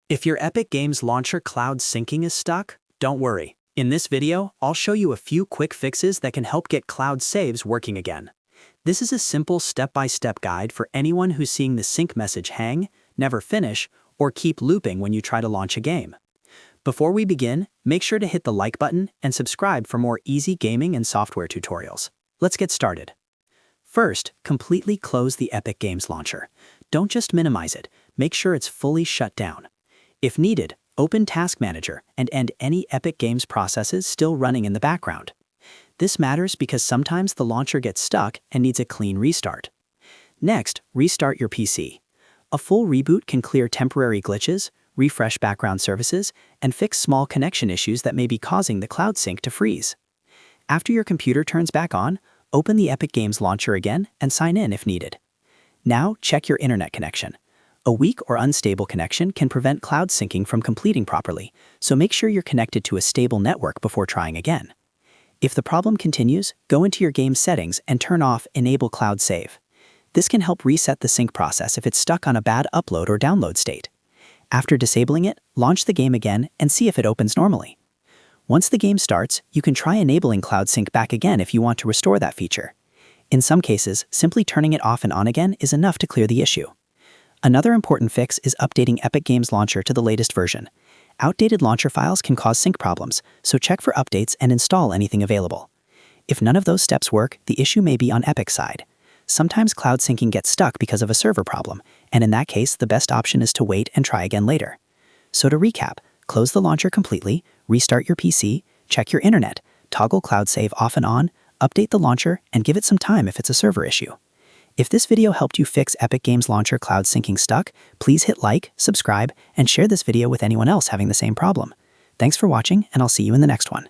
If your Epic Games Launcher cloud syncing is stuck, don't worry. In this video, I'll show you a few quick fixes that can help get cloud saves working again. This is a simple step-by-step guide for anyone who's seeing the sync message hang, never finish, or keep looping when you try to launch a game. Before we begin, make sure to hit the like button and subscribe for more easy gaming and software tutorials. Let's get started. First, completely close the Epic Games Launcher. Don't just minimize it, make sure it's fully shut down. If needed, open Task Manager and end any Epic Games processes still running in the background. This matters because sometimes the launcher gets stuck and needs a clean restart. Next, restart your PC. A full reboot can clear temporary glitches, refresh background services, and fix small connection issues that may be causing the cloud sync to freeze. After your computer turns back on, open the Epic Games Launcher again and sign in if needed. Now, check your internet connection. A weak or unstable connection can prevent cloud syncing from completing properly, so make sure you're connected to a stable network before trying again. If the problem continues, go into your game settings and turn off Enable Cloud Save. This can help reset the sync process if it's stuck on a bad upload or download state. After disabling it, launch the game again and see if it opens normally. Once the game starts, you can try enabling Cloud Sync back again if you want to restore that feature. In some cases, simply turning it off and on again is enough to clear the issue. Another important fix is updating Epic Games Launcher to the latest version. Outdated launcher files can cause sync problems, so check for updates and install anything available. If none of those steps work, the issue may be on Epic's side. Sometimes cloud syncing gets stuck because of a server problem, and in that case, the best option is to wait and try again later. So to recap, close the launcher completely, restart your PC, check your internet, toggle Cloud Save off and on, update the launcher, and give it some time if it's a server issue. If this video helped you fix Epic Games Launcher cloud syncing stuck, please hit like, subscribe, and share this video with anyone else having the same problem. Thanks for watching, and I'll see you in the next one.